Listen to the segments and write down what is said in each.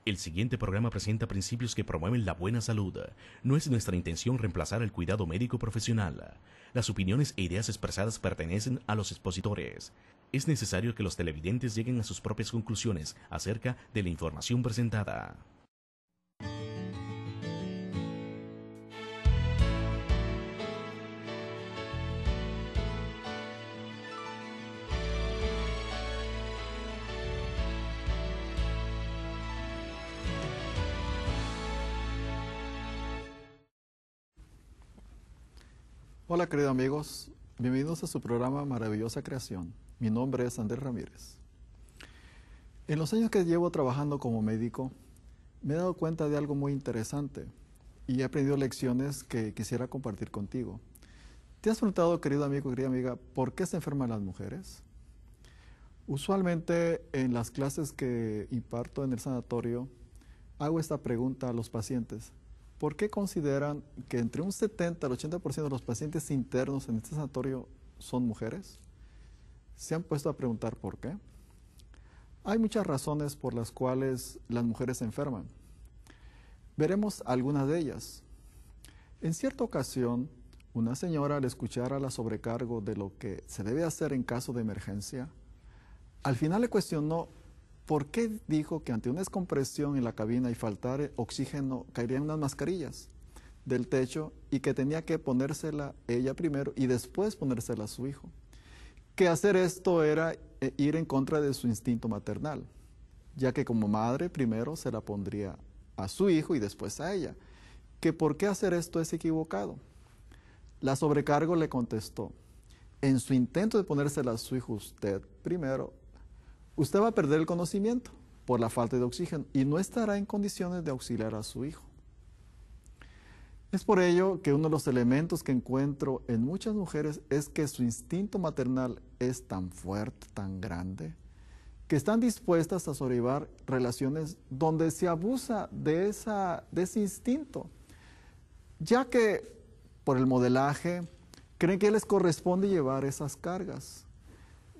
El siguiente programa presenta principios que promueven la buena salud. No es nuestra intención reemplazar el cuidado médico profesional. Las opiniones e ideas expresadas pertenecen a los expositores. Es necesario que los televidentes lleguen a sus propias conclusiones acerca de la información presentada. Hola queridos amigos, bienvenidos a su programa Maravillosa Creación. Mi nombre es Andrés Ramírez. En los años que llevo trabajando como médico, me he dado cuenta de algo muy interesante y he aprendido lecciones que quisiera compartir contigo. ¿Te has preguntado, querido amigo, querida amiga, por qué se enferman las mujeres? Usualmente en las clases que imparto en el sanatorio, hago esta pregunta a los pacientes. ¿Por qué consideran que entre un 70 al 80% de los pacientes internos en este sanatorio son mujeres? ¿Se han puesto a preguntar por qué? Hay muchas razones por las cuales las mujeres se enferman. Veremos algunas de ellas. En cierta ocasión, una señora al escuchar a la sobrecargo de lo que se debe hacer en caso de emergencia, al final le cuestionó ¿por qué dijo que ante una descompresión en la cabina y faltar oxígeno caerían unas mascarillas del techo y que tenía que ponérsela ella primero y después ponérsela a su hijo? Que hacer esto era ir en contra de su instinto maternal, ya que como madre primero se la pondría a su hijo y después a ella. Que por qué hacer esto es equivocado. La sobrecargo le contestó, en su intento de ponérsela a su hijo usted primero, usted va a perder el conocimiento por la falta de oxígeno y no estará en condiciones de auxiliar a su hijo. Es por ello que uno de los elementos que encuentro en muchas mujeres es que su instinto maternal es tan fuerte, tan grande, que están dispuestas a sobrellevar relaciones donde se abusa de ese instinto, ya que por el modelaje creen que les corresponde llevar esas cargas,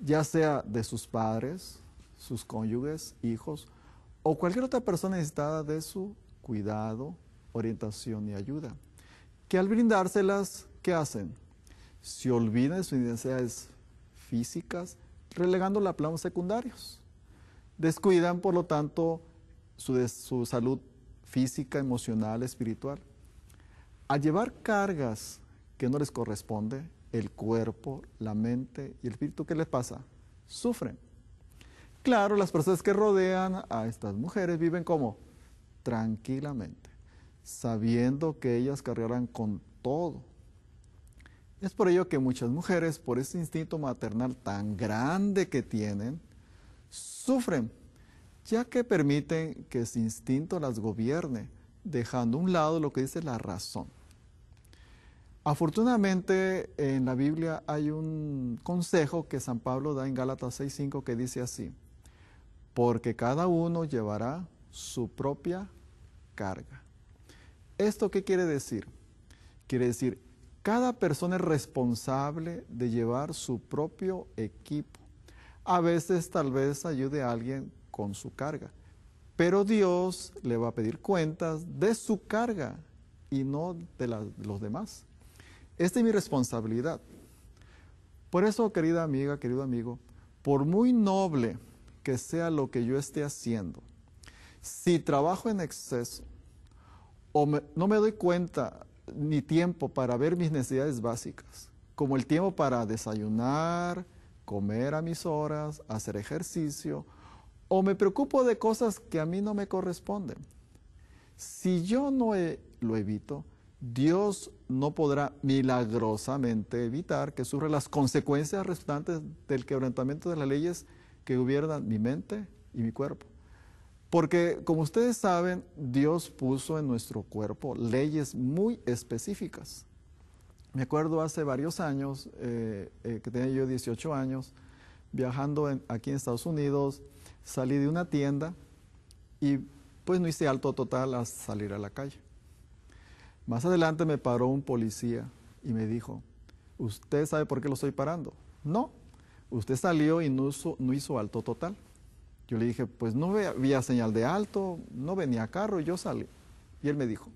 ya sea de sus padres, sus cónyuges, hijos, o cualquier otra persona necesitada de su cuidado, orientación y ayuda, que al brindárselas, ¿qué hacen? Se olvidan de sus necesidades físicas, relegándola a planos secundarios. Descuidan, por lo tanto, su salud física, emocional, espiritual. Al llevar cargas que no les corresponde, el cuerpo, la mente y el espíritu, ¿qué les pasa? Sufren. Claro, las personas que rodean a estas mujeres viven como tranquilamente, sabiendo que ellas cargarán con todo. Es por ello que muchas mujeres, por ese instinto maternal tan grande que tienen, sufren, ya que permiten que ese instinto las gobierne, dejando a un lado lo que dice la razón. Afortunadamente, en la Biblia hay un consejo que San Pablo da en Gálatas 6:5 que dice así, porque cada uno llevará su propia carga. ¿Esto qué quiere decir? Quiere decir, cada persona es responsable de llevar su propio equipo. A veces tal vez ayude a alguien con su carga, pero Dios le va a pedir cuentas de su carga y no de los demás. Esta es mi responsabilidad. Por eso, querida amiga, querido amigo, por muy noble que sea lo que yo esté haciendo, si trabajo en exceso o no me doy cuenta ni tiempo para ver mis necesidades básicas, como el tiempo para desayunar, comer a mis horas, hacer ejercicio, o me preocupo de cosas que a mí no me corresponden, si yo no lo evito, Dios no podrá milagrosamente evitar que sufra las consecuencias resultantes del quebrantamiento de las leyes que gobiernan mi mente y mi cuerpo. Porque, como ustedes saben, Dios puso en nuestro cuerpo leyes muy específicas. Me acuerdo hace varios años, que tenía yo 18 años, viajando aquí en Estados Unidos, salí de una tienda y pues no hice alto total a salir a la calle. Más adelante me paró un policía y me dijo, ¿usted sabe por qué lo estoy parando? No, usted salió y no hizo alto total. Yo le dije, pues no había señal de alto, no venía carro, y yo salí. Y él me dijo,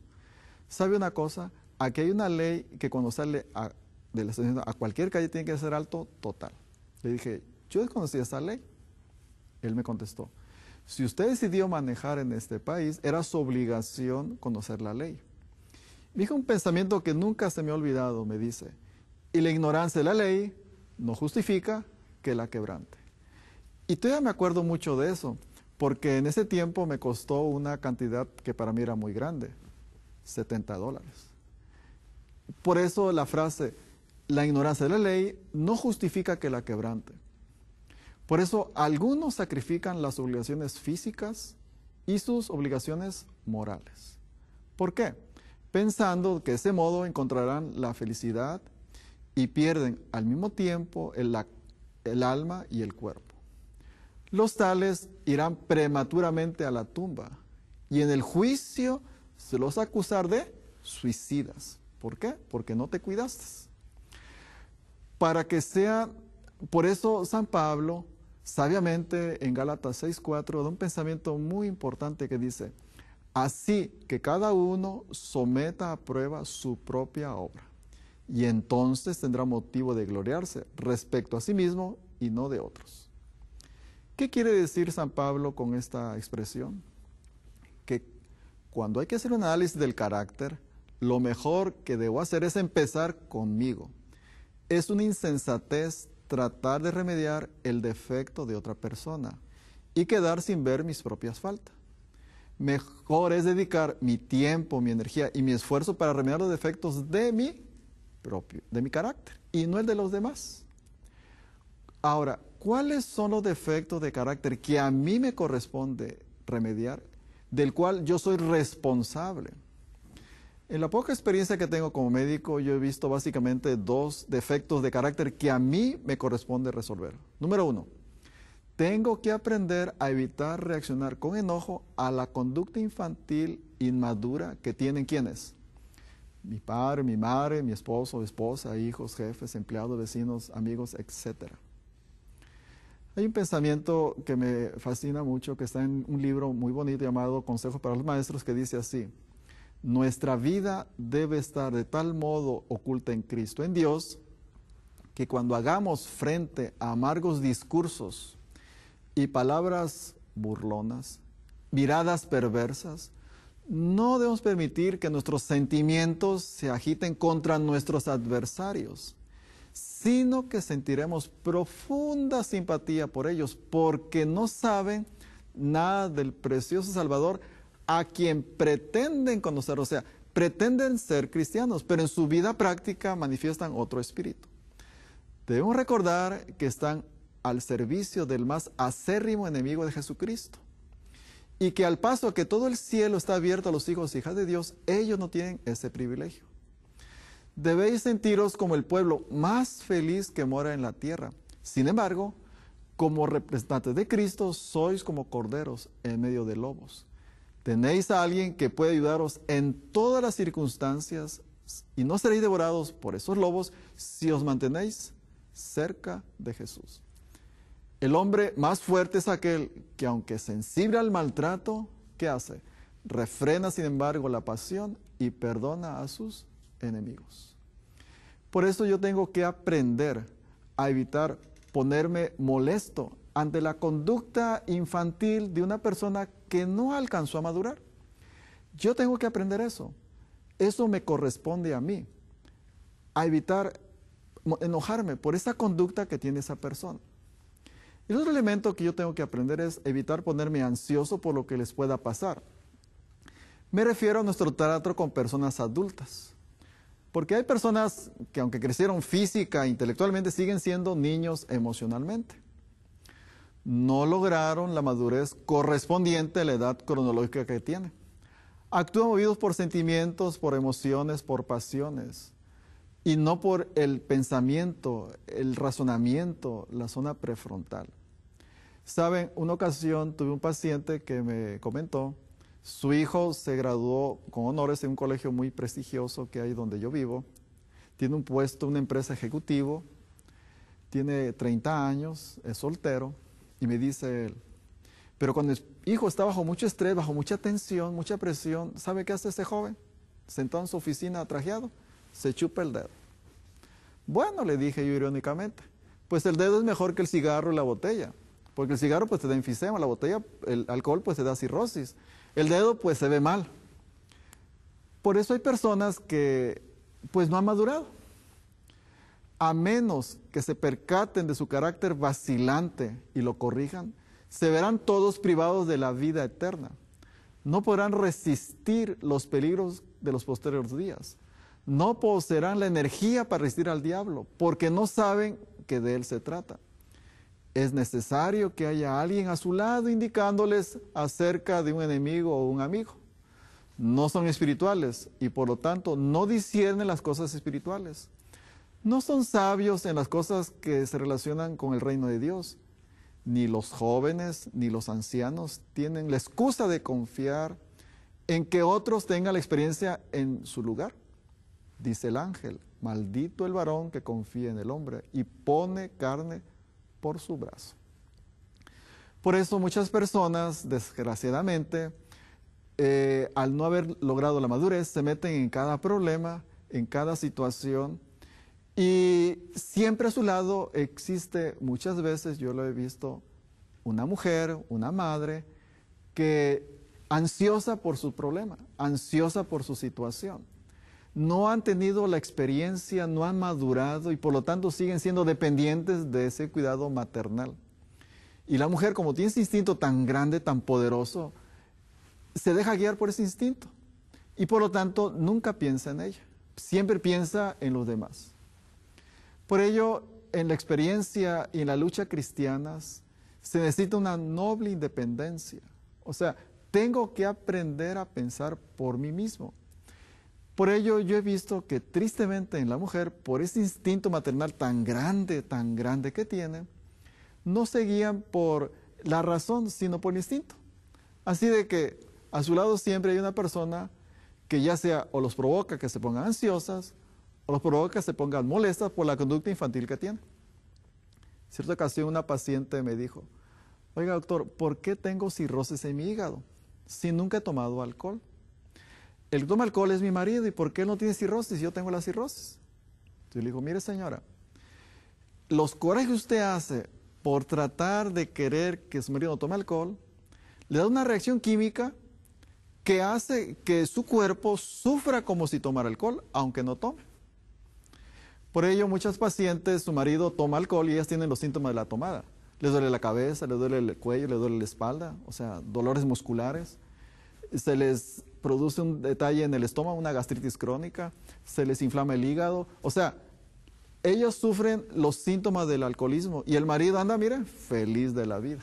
¿sabe una cosa? Aquí hay una ley que cuando sale de la estación a cualquier calle tiene que ser alto total. Le dije, yo desconocía esa ley. Él me contestó, si usted decidió manejar en este país, era su obligación conocer la ley. Me dijo un pensamiento que nunca se me ha olvidado, me dice, y la ignorancia de la ley no justifica que la quebrante. Y todavía me acuerdo mucho de eso, porque en ese tiempo me costó una cantidad que para mí era muy grande, $70. Por eso la frase, la ignorancia de la ley no justifica que la quebrante. Por eso algunos sacrifican las obligaciones físicas y sus obligaciones morales. ¿Por qué? Pensando que de ese modo encontrarán la felicidad y pierden al mismo tiempo el alma y el cuerpo. Los tales irán prematuramente a la tumba y en el juicio se los acusar de suicidas. ¿Por qué? Porque no te cuidaste. Por eso San Pablo, sabiamente en Gálatas 6:4, da un pensamiento muy importante que dice, así que cada uno someta a prueba su propia obra, y entonces tendrá motivo de gloriarse respecto a sí mismo y no de otros. ¿Qué quiere decir San Pablo con esta expresión? Que cuando hay que hacer un análisis del carácter, lo mejor que debo hacer es empezar conmigo. Es una insensatez tratar de remediar el defecto de otra persona y quedar sin ver mis propias faltas. Mejor es dedicar mi tiempo, mi energía y mi esfuerzo para remediar los defectos de mi carácter y no el de los demás. Ahora, ¿cuáles son los defectos de carácter que a mí me corresponde remediar, del cual yo soy responsable? En la poca experiencia que tengo como médico, yo he visto básicamente 2 defectos de carácter que a mí me corresponde resolver. Número 1, tengo que aprender a evitar reaccionar con enojo a la conducta infantil inmadura que tienen ¿quiénes? Mi padre, mi madre, mi esposo, esposa, hijos, jefes, empleados, vecinos, amigos, etc. Hay un pensamiento que me fascina mucho, que está en un libro muy bonito llamado Consejos para los Maestros, que dice así: nuestra vida debe estar de tal modo oculta en Cristo, en Dios, que cuando hagamos frente a amargos discursos y palabras burlonas, miradas perversas, no debemos permitir que nuestros sentimientos se agiten contra nuestros adversarios, sino que sentiremos profunda simpatía por ellos, porque no saben nada del precioso Salvador a quien pretenden conocer, o sea, pretenden ser cristianos, pero en su vida práctica manifiestan otro espíritu. Debemos recordar que están al servicio del más acérrimo enemigo de Jesucristo, y que al paso que todo el cielo está abierto a los hijos e hijas de Dios, ellos no tienen ese privilegio. Debéis sentiros como el pueblo más feliz que mora en la tierra. Sin embargo, como representantes de Cristo, sois como corderos en medio de lobos. Tenéis a alguien que puede ayudaros en todas las circunstancias y no seréis devorados por esos lobos si os mantenéis cerca de Jesús. El hombre más fuerte es aquel que, aunque sensible al maltrato, ¿qué hace? Refrena, sin embargo, la pasión y perdona a sus enemigos. Por eso yo tengo que aprender a evitar ponerme molesto ante la conducta infantil de una persona que no alcanzó a madurar. Yo tengo que aprender eso. Eso me corresponde a mí. A evitar enojarme por esa conducta que tiene esa persona. El otro elemento que yo tengo que aprender es evitar ponerme ansioso por lo que les pueda pasar. Me refiero a nuestro trato con personas adultas. Porque hay personas que, aunque crecieron física e intelectualmente, siguen siendo niños emocionalmente. No lograron la madurez correspondiente a la edad cronológica que tienen. Actúan movidos por sentimientos, por emociones, por pasiones, y no por el pensamiento, el razonamiento, la zona prefrontal. Saben, una ocasión tuve un paciente que me comentó, su hijo se graduó con honores en un colegio muy prestigioso que hay donde yo vivo, tiene un puesto, una empresa ejecutivo, tiene 30 años, es soltero, y me dice él, Pero cuando el hijo está bajo mucho estrés, bajo mucha tensión, mucha presión, ¿sabe qué hace este joven? Sentado en su oficina trajeado, se chupa el dedo. Bueno, le dije yo irónicamente, pues el dedo es mejor que el cigarro y la botella, porque el cigarro pues te da enfisema, la botella, el alcohol pues te da cirrosis, el dedo pues se ve mal. Por eso hay personas que pues no han madurado. A menos que se percaten de su carácter vacilante y lo corrijan, se verán todos privados de la vida eterna. No podrán resistir los peligros de los posteriores días. No poseerán la energía para resistir al diablo, porque no saben que de él se trata. Es necesario que haya alguien a su lado indicándoles acerca de un enemigo o un amigo. No son espirituales y por lo tanto no disciernen las cosas espirituales. No son sabios en las cosas que se relacionan con el reino de Dios. Ni los jóvenes ni los ancianos tienen la excusa de confiar en que otros tengan la experiencia en su lugar. Dice el ángel, maldito el varón que confía en el hombre y pone carne por su brazo. Por eso muchas personas, desgraciadamente, al no haber logrado la madurez, se meten en cada problema, en cada situación, y siempre a su lado existe, muchas veces yo lo he visto, una mujer, una madre, que ansiosa por su problema, ansiosa por su situación. No han tenido la experiencia, no han madurado y por lo tanto siguen siendo dependientes de ese cuidado maternal. Y la mujer, como tiene ese instinto tan grande, tan poderoso, se deja guiar por ese instinto y por lo tanto nunca piensa en ella, siempre piensa en los demás. Por ello, en la experiencia y en la lucha cristianas, se necesita una noble independencia. O sea, tengo que aprender a pensar por mí mismo. Por ello, yo he visto que tristemente en la mujer, por ese instinto maternal tan grande que tiene, no se guían por la razón, sino por el instinto. Así de que a su lado siempre hay una persona que ya sea o los provoca que se pongan ansiosas, o los provoca que se pongan molestas por la conducta infantil que tienen. En cierta ocasión una paciente me dijo, oiga doctor, ¿por qué tengo cirrosis en mi hígado si nunca he tomado alcohol? El que toma alcohol es mi marido, ¿y por qué él no tiene cirrosis? Yo tengo la cirrosis. Yo le digo, mire señora, los corajes que usted hace por tratar de querer que su marido no tome alcohol, le da una reacción química que hace que su cuerpo sufra como si tomara alcohol, aunque no tome. Por ello, muchas pacientes, su marido toma alcohol y ellas tienen los síntomas de la tomada. Les duele la cabeza, les duele el cuello, les duele la espalda, o sea, dolores musculares. Se les produce un detalle en el estómago, una gastritis crónica, se les inflama el hígado. O sea, ellos sufren los síntomas del alcoholismo y el marido anda, mire, feliz de la vida,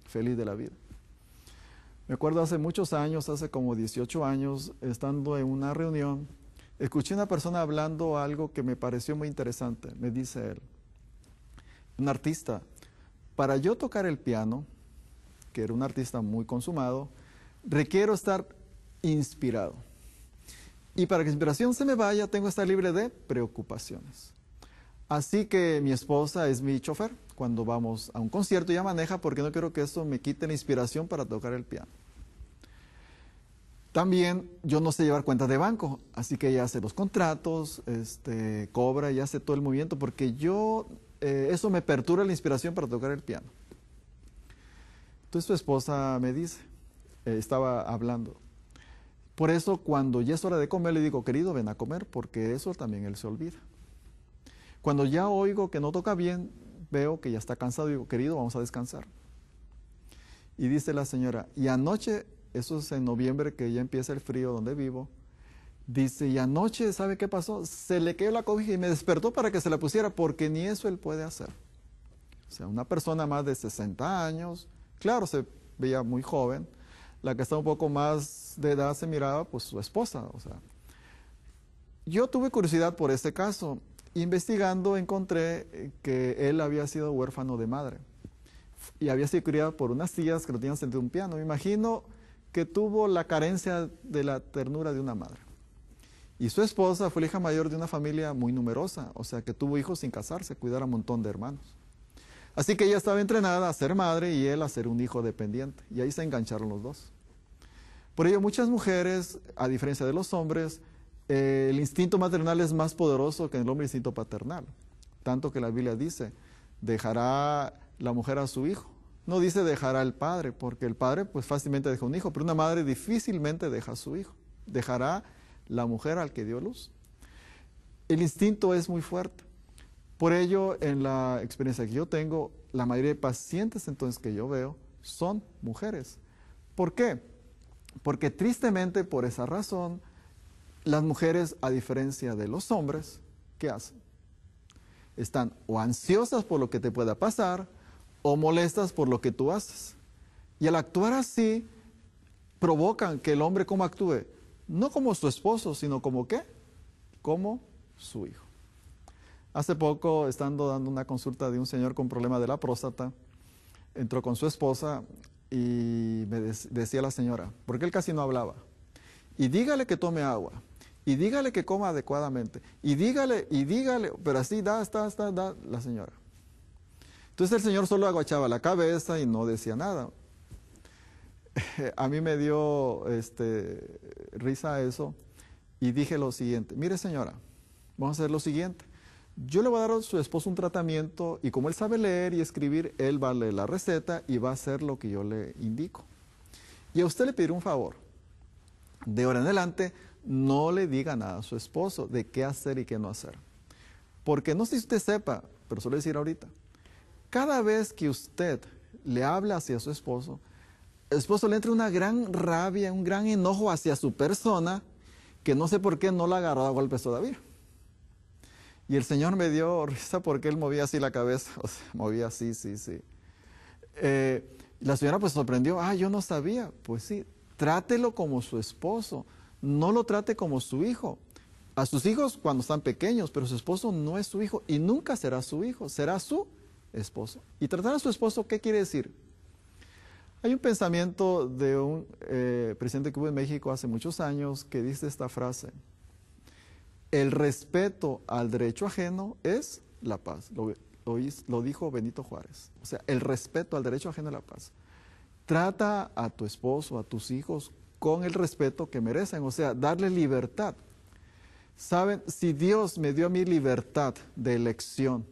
feliz de la vida. Me acuerdo hace muchos años, hace como 18 años, estando en una reunión, escuché a una persona hablando algo que me pareció muy interesante. Me dice él, un artista, para yo tocar el piano, que era un artista muy consumado, requiero estar inspirado. Y para que la inspiración se me vaya, tengo que estar libre de preocupaciones. Así que mi esposa es mi chofer. Cuando vamos a un concierto ella maneja porque no quiero que eso me quite la inspiración para tocar el piano. También yo no sé llevar cuentas de banco, así que ella hace los contratos, cobra y hace todo el movimiento porque eso me perturba la inspiración para tocar el piano. Entonces su esposa me dice, estaba hablando. Por eso cuando ya es hora de comer le digo, querido, ven a comer porque eso también él se olvida. Cuando ya oigo que no toca bien, veo que ya está cansado y digo, querido, vamos a descansar. Y dice la señora, y anoche, eso es en noviembre que ya empieza el frío donde vivo, dice, y anoche, ¿sabe qué pasó? Se le cayó la cobija y me despertó para que se la pusiera porque ni eso él puede hacer. O sea, una persona más de 60 años, claro, se veía muy joven, la que está un poco más de edad se miraba, pues su esposa, o sea. Yo tuve curiosidad por este caso. Investigando encontré que él había sido huérfano de madre y había sido criado por unas tías que lo tenían sentado en un piano. Me imagino que tuvo la carencia de la ternura de una madre. Y su esposa fue la hija mayor de una familia muy numerosa, o sea que tuvo hijos sin casarse, cuidar a un montón de hermanos. Así que ella estaba entrenada a ser madre y él a ser un hijo dependiente. Y ahí se engancharon los dos. Por ello, muchas mujeres, a diferencia de los hombres, el instinto maternal es más poderoso que el hombre instinto paternal. Tanto que la Biblia dice, dejará la mujer a su hijo. No dice dejará al padre, porque el padre pues fácilmente deja un hijo, pero una madre difícilmente deja a su hijo. Dejará la mujer al que dio luz. El instinto es muy fuerte. Por ello, en la experiencia que yo tengo, la mayoría de pacientes entonces que yo veo son mujeres. ¿Por qué? Porque tristemente por esa razón, las mujeres, a diferencia de los hombres, ¿qué hacen? Están o ansiosas por lo que te pueda pasar o molestas por lo que tú haces. Y al actuar así, provocan que el hombre ¿cómo actúe? No como su esposo, sino como ¿qué? Como su hijo. Hace poco, estando dando una consulta de un señor con problema de la próstata, entró con su esposa y me decía la señora, porque él casi no hablaba, y dígale que tome agua, y dígale que coma adecuadamente, y dígale, pero así da la señora. Entonces el señor solo agachaba la cabeza y no decía nada. A mí me dio risa eso y dije lo siguiente, mire señora, vamos a hacer lo siguiente. Yo le voy a dar a su esposo un tratamiento y como él sabe leer y escribir, él va a leer la receta y va a hacer lo que yo le indico. Y a usted le pediré un favor. De ahora en adelante, no le diga nada a su esposo de qué hacer y qué no hacer. Porque no sé si usted sepa, pero suelo decir ahorita, cada vez que usted le habla hacia su esposo, el esposo le entra una gran rabia, un gran enojo hacia su persona, que no sé por qué no la agarró a golpes todavía. Y el Señor me dio risa porque él movía así la cabeza, o sea, movía así, sí. La señora pues sorprendió, yo no sabía. Pues sí, trátelo como su esposo, no lo trate como su hijo. A sus hijos cuando están pequeños, pero su esposo no es su hijo y nunca será su hijo, será su esposo. Y tratar a su esposo, ¿qué quiere decir? Hay un pensamiento de un presidente que hubo en México hace muchos años que dice esta frase: el respeto al derecho ajeno es la paz. Lo dijo Benito Juárez. O sea, el respeto al derecho ajeno es la paz. Trata a tu esposo, a tus hijos, con el respeto que merecen. O sea, darle libertad. Saben, si Dios me dio a mí libertad de elección,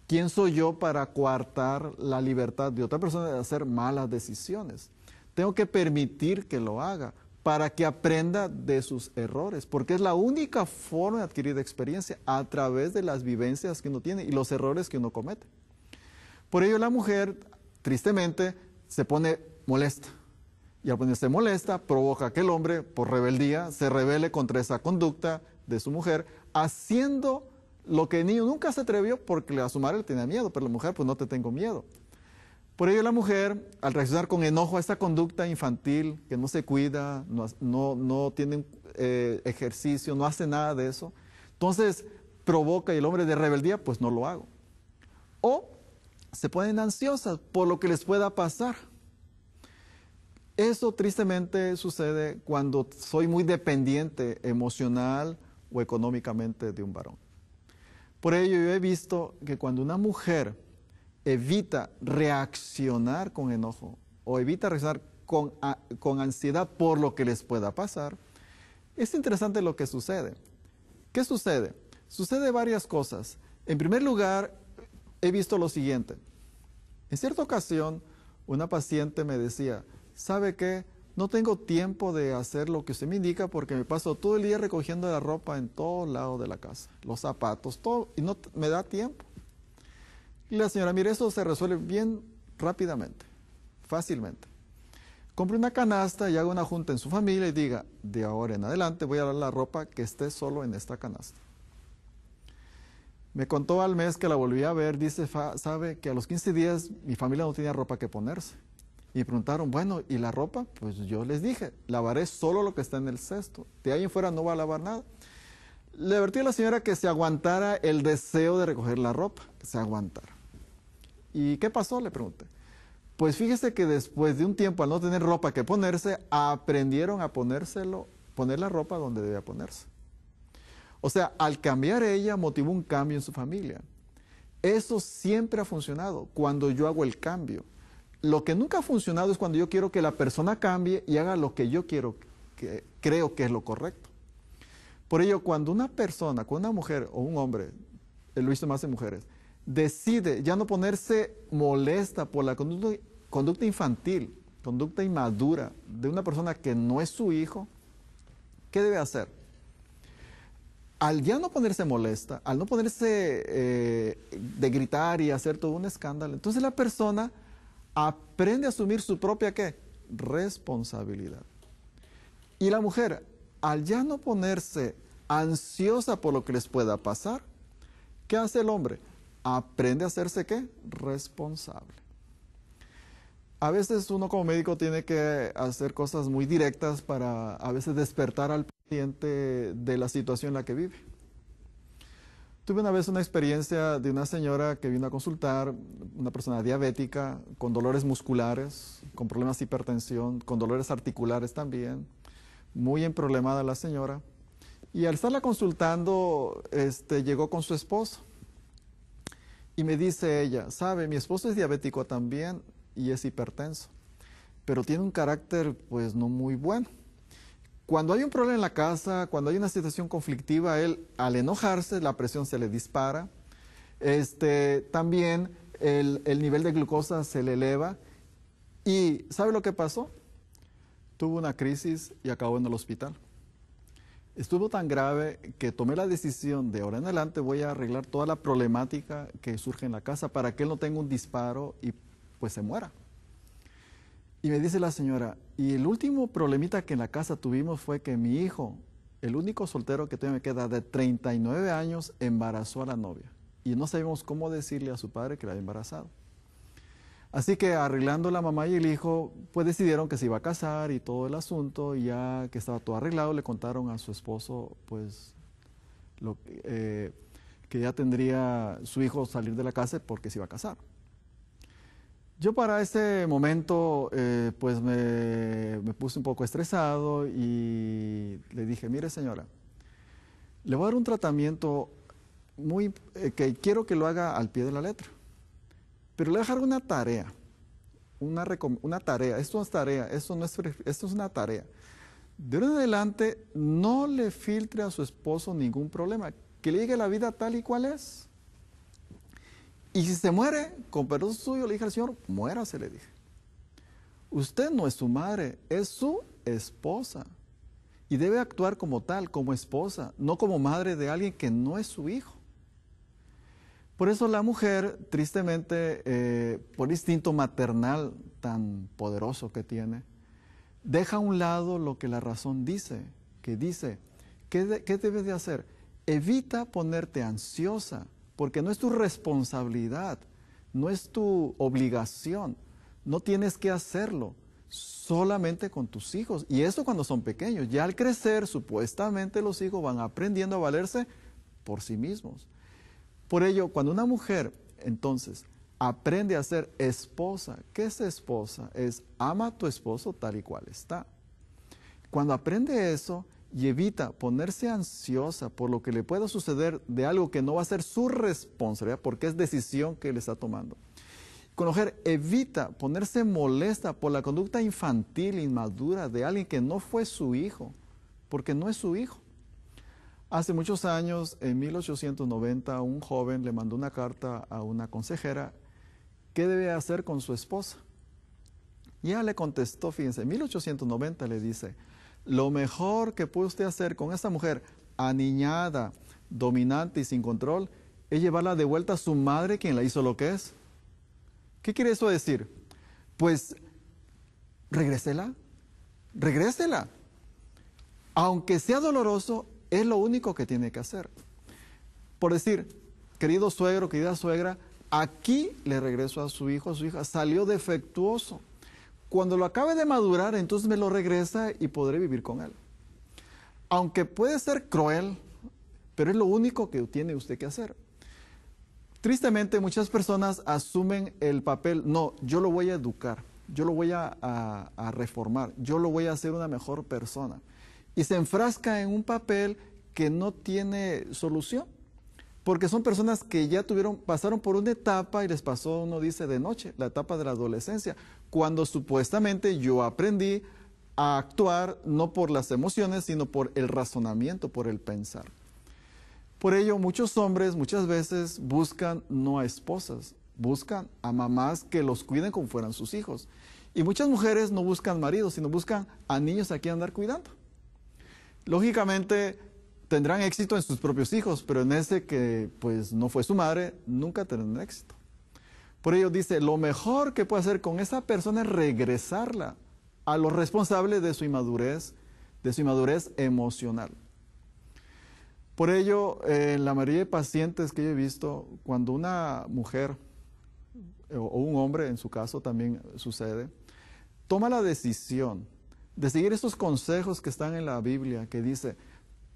¿quién soy yo para coartar la libertad de otra persona de hacer malas decisiones? Tengo que permitir que lo haga, para que aprenda de sus errores, porque es la única forma de adquirir experiencia a través de las vivencias que uno tiene y los errores que uno comete. Por ello la mujer, tristemente, se pone molesta. Y al ponerse molesta, provoca que el hombre, por rebeldía, se rebele contra esa conducta de su mujer, haciendo lo que el niño nunca se atrevió porque a su madre le tenía miedo, pero la mujer, pues no te tengo miedo. Por ello la mujer, al reaccionar con enojo a esta conducta infantil, que no se cuida, no tiene ejercicio, no hace nada de eso, entonces provoca y el hombre de rebeldía, pues no lo hago. O se ponen ansiosas por lo que les pueda pasar. Eso tristemente sucede cuando soy muy dependiente emocional o económicamente de un varón. Por ello yo he visto que cuando una mujer evita reaccionar con enojo o evita reaccionar con ansiedad por lo que les pueda pasar, es interesante lo que sucede. ¿Qué sucede? Sucede varias cosas. En primer lugar, he visto lo siguiente. En cierta ocasión, una paciente me decía, ¿sabe qué? No tengo tiempo de hacer lo que usted me indica porque me paso todo el día recogiendo la ropa en todos lados de la casa, los zapatos, todo, y no me da tiempo. Y la señora, mire, eso se resuelve bien rápidamente, fácilmente. Compre una canasta y haga una junta en su familia y diga, de ahora en adelante voy a dar la ropa que esté solo en esta canasta. Me contó al mes que la volví a ver, dice, sabe que a los 15 días mi familia no tenía ropa que ponerse. Y preguntaron, bueno, ¿y la ropa? Pues yo les dije, lavaré solo lo que está en el cesto. De ahí en fuera no va a lavar nada. Le advertí a la señora que se aguantara el deseo de recoger la ropa, que se aguantara. ¿Y qué pasó? Le pregunté. Pues fíjese que después de un tiempo, al no tener ropa que ponerse, aprendieron a poner la ropa donde debía ponerse. O sea, al cambiar ella, motivó un cambio en su familia. Eso siempre ha funcionado cuando yo hago el cambio. Lo que nunca ha funcionado es cuando yo quiero que la persona cambie y haga lo que yo quiero, que creo que es lo correcto. Por ello, cuando una persona, cuando una mujer o un hombre, lo he visto más en mujeres, decide ya no ponerse molesta por la conducta infantil, conducta inmadura de una persona que no es su hijo, ¿qué debe hacer? Al ya no ponerse molesta, al no ponerse de gritar y hacer todo un escándalo, entonces la persona aprende a asumir su propia ¿qué? Responsabilidad. Y la mujer, al ya no ponerse ansiosa por lo que les pueda pasar, ¿qué hace el hombre? Aprende a hacerse ¿qué? Responsable. A veces uno como médico tiene que hacer cosas muy directas para a veces despertar al paciente de la situación en la que vive. Tuve una vez una experiencia de una señora que vino a consultar, una persona diabética, con dolores musculares, con problemas de hipertensión, con dolores articulares también, muy emproblemada la señora. Y al estarla consultando, llegó con su esposo. Y me dice ella, sabe, mi esposo es diabético también y es hipertenso, pero tiene un carácter pues no muy bueno. Cuando hay un problema en la casa, cuando hay una situación conflictiva, él al enojarse la presión se le dispara, también el nivel de glucosa se le eleva y ¿sabe lo que pasó? Tuvo una crisis y acabó en el hospital. Estuvo tan grave que tomé la decisión de ahora en adelante voy a arreglar toda la problemática que surge en la casa para que él no tenga un disparo y pues se muera. Y me dice la señora, y el último problemita que en la casa tuvimos fue que mi hijo, el único soltero que todavía me queda de 39 años, embarazó a la novia. Y no sabíamos cómo decirle a su padre que la había embarazado. Así que arreglando la mamá y el hijo, pues decidieron que se iba a casar y todo el asunto, y ya que estaba todo arreglado, le contaron a su esposo, pues, que ya tendría su hijo salir de la casa porque se iba a casar. Yo para ese momento, pues me puse un poco estresado y le dije, mire señora, le voy a dar un tratamiento que quiero que lo haga al pie de la letra. Pero le voy a dejar una tarea, una tarea, esto no es tarea, esto es una tarea. De ahora en adelante, no le filtre a su esposo ningún problema, que le llegue la vida tal y cual es. Y si se muere, con perdón suyo, le dije al Señor, muérase, le dije. Usted no es su madre, es su esposa. Y debe actuar como tal, como esposa, no como madre de alguien que no es su hijo. Por eso la mujer, tristemente, por instinto maternal tan poderoso que tiene, deja a un lado lo que la razón dice, que dice, ¿qué debes de hacer? Evita ponerte ansiosa, porque no es tu responsabilidad, no es tu obligación, no tienes que hacerlo, solamente con tus hijos. Y eso cuando son pequeños. Ya al crecer, supuestamente los hijos van aprendiendo a valerse por sí mismos. Por ello, cuando una mujer, entonces, aprende a ser esposa, ¿qué es esposa? Es ama a tu esposo tal y cual está. Cuando aprende eso y evita ponerse ansiosa por lo que le pueda suceder de algo que no va a ser su responsabilidad, porque es decisión que él está tomando. Cuando la mujer evita ponerse molesta por la conducta infantil, inmadura de alguien que no fue su hijo, porque no es su hijo. Hace muchos años, en 1890, un joven le mandó una carta a una consejera, ¿qué debe hacer con su esposa? Y ella le contestó, fíjense, en 1890 le dice, lo mejor que puede usted hacer con esta mujer aniñada, dominante y sin control, es llevarla de vuelta a su madre, quien la hizo lo que es. ¿Qué quiere eso decir? Pues, regrésela. Aunque sea doloroso, es lo único que tiene que hacer. Por decir, querido suegro, querida suegra, aquí le regreso a su hijo, a su hija, salió defectuoso. Cuando lo acabe de madurar, entonces me lo regresa y podré vivir con él. Aunque puede ser cruel, pero es lo único que tiene usted que hacer. Tristemente, muchas personas asumen el papel, no, yo lo voy a educar, yo lo voy a reformar, yo lo voy a hacer una mejor persona. Y se enfrasca en un papel que no tiene solución. porque son personas que ya pasaron por una etapa y les pasó, uno dice, de noche, la etapa de la adolescencia, cuando supuestamente yo aprendí a actuar no por las emociones, sino por el razonamiento, por el pensar. Por ello, muchos hombres muchas veces buscan no a esposas, buscan a mamás que los cuiden como fueran sus hijos. Y muchas mujeres no buscan maridos, sino buscan a niños a quien andar cuidando. Lógicamente, tendrán éxito en sus propios hijos, pero en ese que pues no fue su madre, nunca tendrán éxito. Por ello dice, lo mejor que puede hacer con esa persona es regresarla a los responsables de su inmadurez emocional. Por ello, en la mayoría de pacientes que yo he visto, cuando una mujer o un hombre, en su caso también sucede, toma la decisión de seguir estos consejos que están en la Biblia, que dice,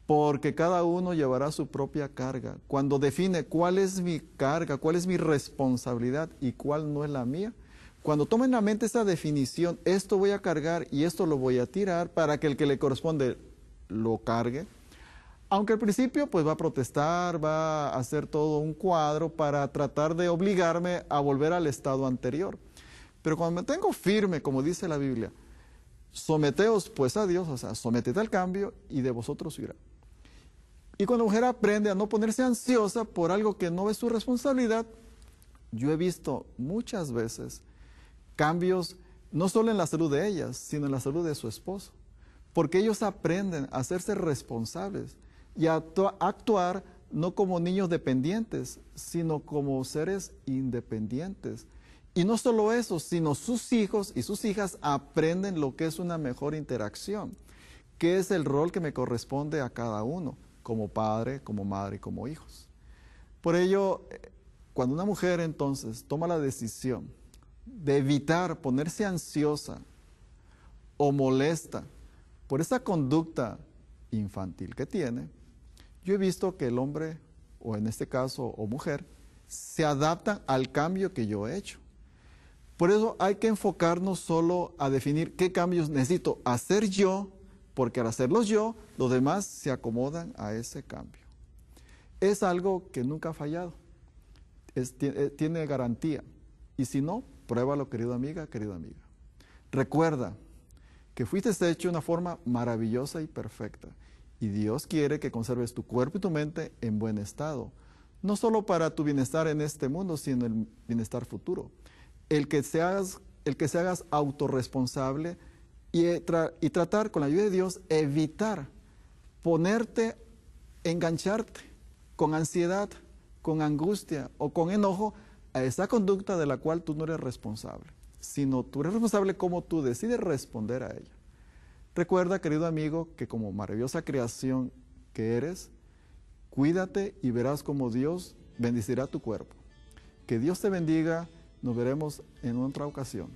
porque cada uno llevará su propia carga. Cuando define cuál es mi carga, cuál es mi responsabilidad y cuál no es la mía, cuando toma en la mente esa definición, esto voy a cargar y esto lo voy a tirar para que el que le corresponde lo cargue, aunque al principio pues va a protestar, va a hacer todo un cuadro para tratar de obligarme a volver al estado anterior. Pero cuando me tengo firme, como dice la Biblia, someteos pues a Dios, o sea, sometete al cambio y de vosotros huirá. Y cuando la mujer aprende a no ponerse ansiosa por algo que no es su responsabilidad, yo he visto muchas veces cambios no solo en la salud de ellas, sino en la salud de su esposo. Porque ellos aprenden a hacerse responsables y a actuar no como niños dependientes, sino como seres independientes. Y no solo eso, sino sus hijos y sus hijas aprenden lo que es una mejor interacción, que es el rol que me corresponde a cada uno, como padre, como madre y como hijos. Por ello, cuando una mujer entonces toma la decisión de evitar ponerse ansiosa o molesta por esa conducta infantil que tiene, yo he visto que el hombre, o en este caso, o mujer, se adaptan al cambio que yo he hecho. Por eso hay que enfocarnos solo a definir qué cambios necesito hacer yo, porque al hacerlos yo, los demás se acomodan a ese cambio. Es algo que nunca ha fallado, tiene garantía. Y si no, pruébalo, querida amiga, querida amiga. Recuerda que fuiste hecho de una forma maravillosa y perfecta. Y Dios quiere que conserves tu cuerpo y tu mente en buen estado. No solo para tu bienestar en este mundo, sino el bienestar futuro. El que se hagas autorresponsable y tratar con la ayuda de Dios, evitar ponerte, engancharte con ansiedad, con angustia o con enojo a esa conducta de la cual tú no eres responsable, sino tú eres responsable cómo tú decides responder a ella. Recuerda, querido amigo, que como maravillosa creación que eres, cuídate y verás cómo Dios bendecirá tu cuerpo. Que Dios te bendiga, nos veremos en otra ocasión.